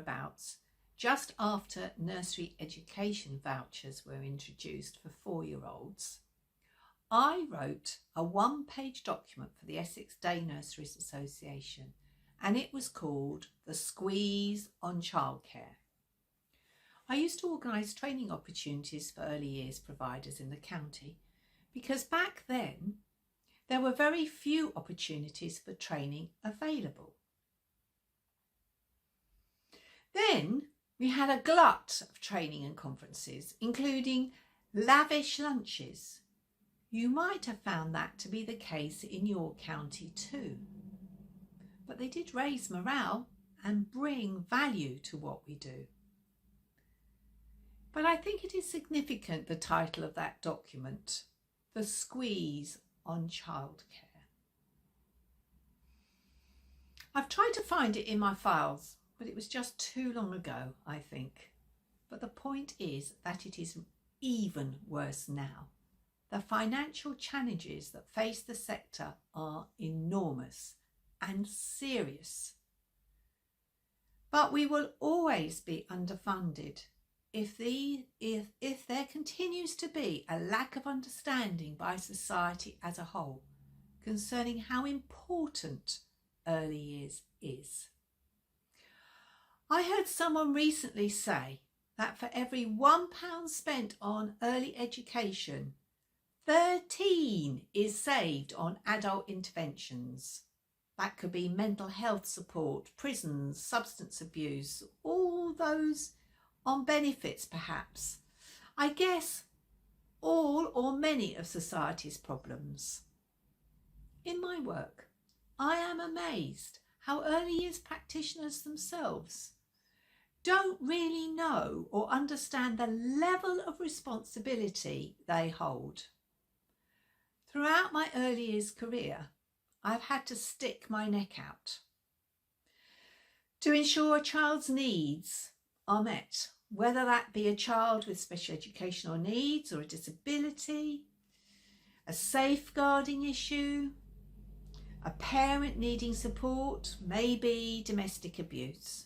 thereabouts, just after nursery education vouchers were introduced for 4-year-olds, I wrote a 1-page document for the Essex Daynurseries Association, and it was called The Squeeze on Childcare. I used to organise training opportunities for early years providers in the county because back then there were very few opportunities for training available. Then we had a glut of training and conferences, including lavish lunches. You might have found that to be the case in your county too. But they did raise morale and bring value to what we do. But I think it is significant, the title of that document, The Squeeze on Childcare. I've tried to find it in my files, but it was just too long ago, I think. But the point is that it is even worse now. The financial challenges that face the sector are enormous and serious. But we will always be underfunded if there continues to be a lack of understanding by society as a whole concerning how important early years is. I heard someone recently say that for every £1 spent on early education, 13 is saved on adult interventions. That could be mental health support, prisons, substance abuse, all those on benefits perhaps. I guess all or many of society's problems. In my work, I am amazed how early years practitioners themselves don't really know or understand the level of responsibility they hold. Throughout my early years career, I've had to stick my neck out to ensure a child's needs are met, whether that be a child with special educational needs or a disability, a safeguarding issue, a parent needing support, maybe domestic abuse.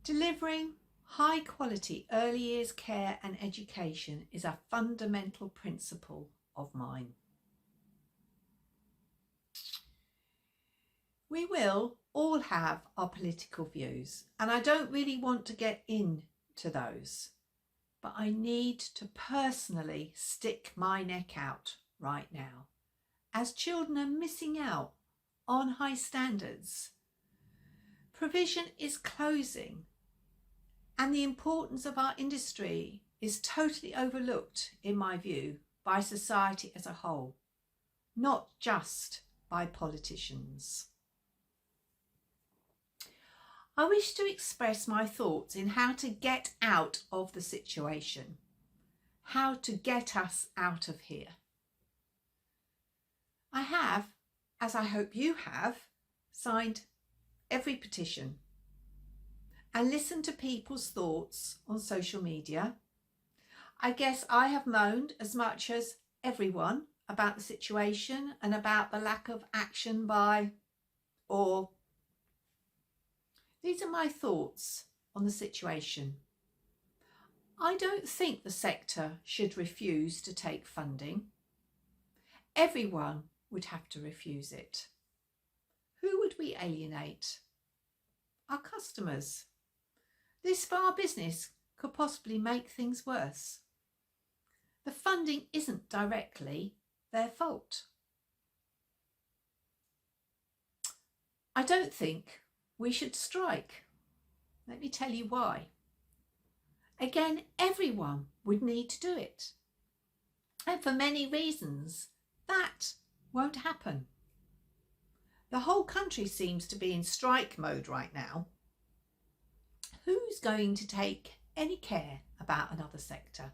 Delivering high quality early years care and education is a fundamental principle of mine. We will all have our political views, and I don't really want to get into those, but I need to personally stick my neck out right now, as children are missing out on high standards. Provision is closing, and the importance of our industry is totally overlooked, in my view, by society as a whole, not just by politicians. I wish to express my thoughts in how to get out of the situation, how to get us out of here. I have, as I hope you have, signed every petition and listened to people's thoughts on social media. I guess I have moaned as much as everyone about the situation and about the lack of action by or. These are my thoughts on the situation. I don't think the sector should refuse to take funding. Everyone would have to refuse it. Who would we alienate? Our customers. This for our business could possibly make things worse. The funding isn't directly their fault. I don't think we should strike. Let me tell you why. Again, everyone would need to do it. And for many reasons, that won't happen. The whole country seems to be in strike mode right now. Who's going to take any care about another sector?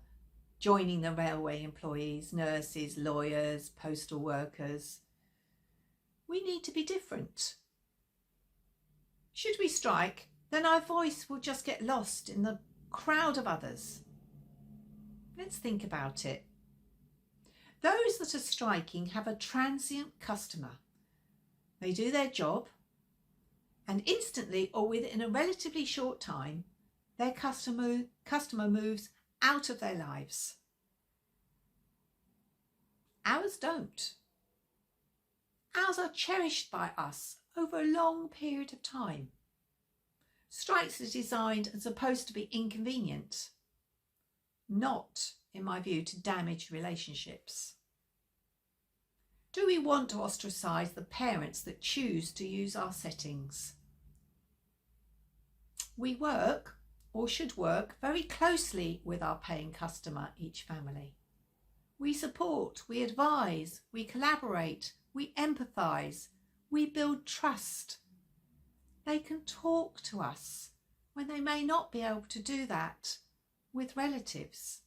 Joining the railway employees, nurses, lawyers, postal workers. We need to be different. Should we strike, then our voice will just get lost in the crowd of others. Let's think about it. Those that are striking have a transient customer. They do their job, and instantly or within a relatively short time, their customer moves out of their lives. Ours don't. Ours are cherished by us over a long period of time. Strikes are designed and supposed to be inconvenient, not, in my view, to damage relationships. Do we want to ostracise the parents that choose to use our settings? We work, or should work, very closely with our paying customer, each family. We support, we advise, we collaborate, we empathise, we build trust. They can talk to us when they may not be able to do that with relatives.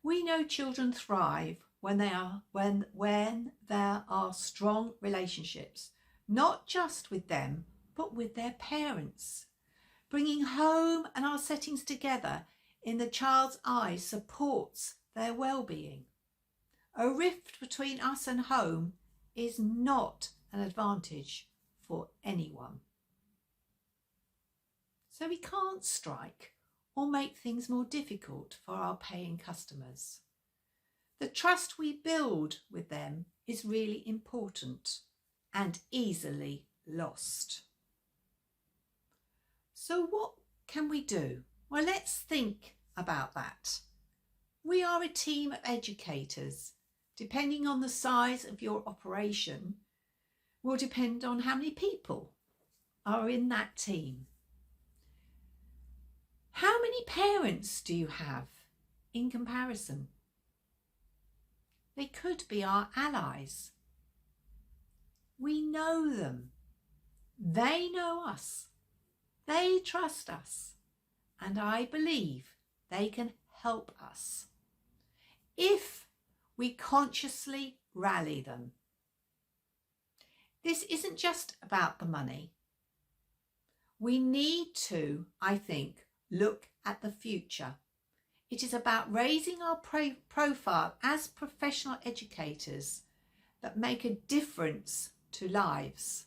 We know children thrive when there are strong relationships, not just with them, but with their parents. Bringing home and our settings together in the child's eyes supports their well-being. A rift between us and home is not an advantage for anyone. So we can't strike or make things more difficult for our paying customers. The trust we build with them is really important and easily lost. So what can we do? Well, let's think about that. We are a team of educators. Depending on the size of your operation, will depend on how many people are in that team. How many parents do you have in comparison? They could be our allies. We know them. They know us. They trust us. And I believe they can help us if we consciously rally them. This isn't just about the money. We need to, I think, look at the future. It is about raising our profile as professional educators that make a difference to lives.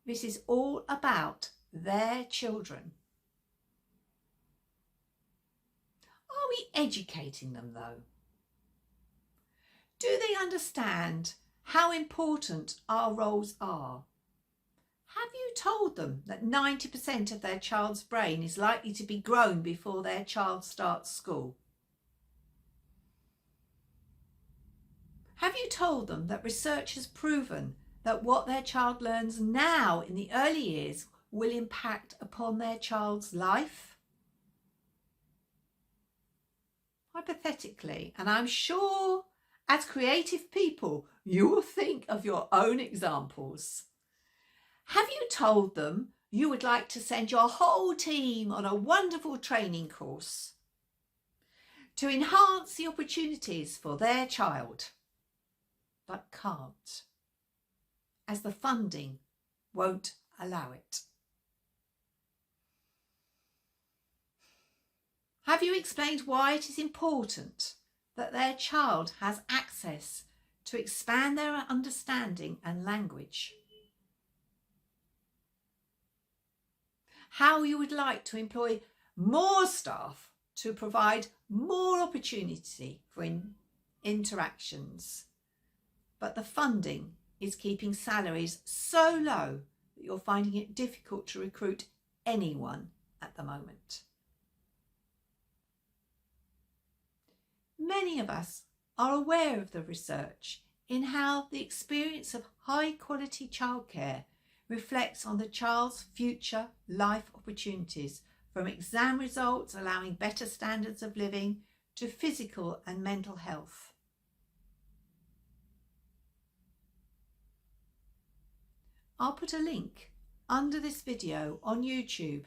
This is all about their children. Are we educating them though? Do they understand how important our roles are? Have you told them that 90% of their child's brain is likely to be grown before their child starts school? Have you told them that research has proven that what their child learns now in the early years will impact upon their child's life? Hypothetically, and I'm sure as creative people, you will think of your own examples. Have you told them you would like to send your whole team on a wonderful training course to enhance the opportunities for their child, but can't, as the funding won't allow it? Have you explained why it is important that their child has access to expand their understanding and language? How you would like to employ more staff to provide more opportunity for interactions, but the funding is keeping salaries so low that you're finding it difficult to recruit anyone at the moment. Many of us are aware of the research in how the experience of high quality childcare reflects on the child's future life opportunities, from exam results allowing better standards of living to physical and mental health. I'll put a link under this video on YouTube.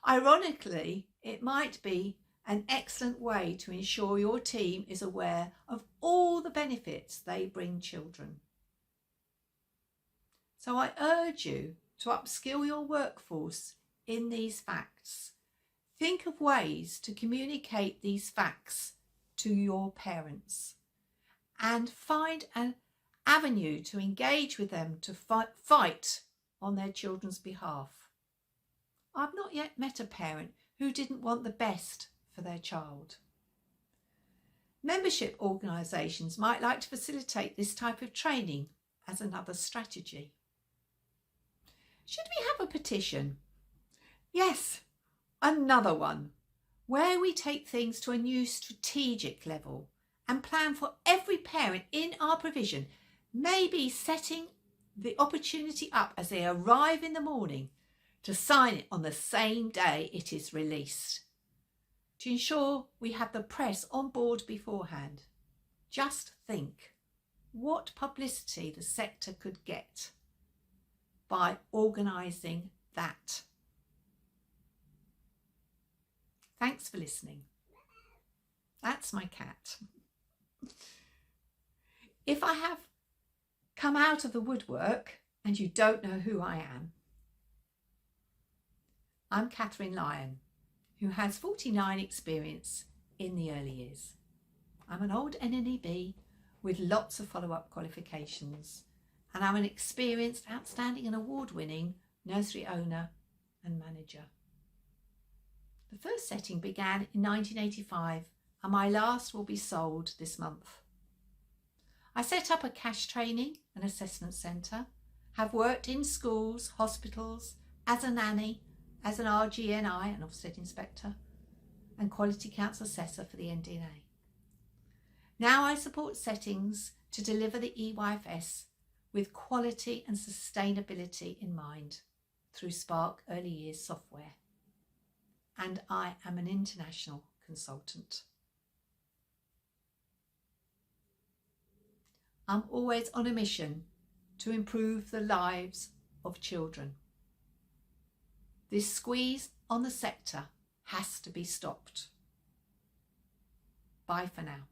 Ironically, it might be an excellent way to ensure your team is aware of all the benefits they bring children. So I urge you to upskill your workforce in these facts. Think of ways to communicate these facts to your parents and find avenue to engage with them to fight on their children's behalf. I've not yet met a parent who didn't want the best for their child. Membership organisations might like to facilitate this type of training as another strategy. Should we have a petition? Yes, another one, where we take things to a new strategic level and plan for every parent in our provision, maybe setting the opportunity up as they arrive in the morning to sign it on the same day it is released, to ensure we have the press on board beforehand. Just think what publicity the sector could get by organising that. Thanks for listening. That's my cat. If I have come out of the woodwork and you don't know who I am, I'm Catherine Lyon, who has 49 experience in the early years. I'm an old NNEB with lots of follow-up qualifications, and I'm an experienced, outstanding and award-winning nursery owner and manager. The first setting began in 1985 and my last will be sold this month. I set up a cash training and assessment centre, have worked in schools, hospitals, as a nanny, as an RGNI, an Ofsted inspector, and quality council assessor for the NDNA. Now I support settings to deliver the EYFS with quality and sustainability in mind through sparkearlyyears software. And I am an international consultant. I'm always on a mission to improve the lives of children. This squeeze on the sector has to be stopped. Bye for now.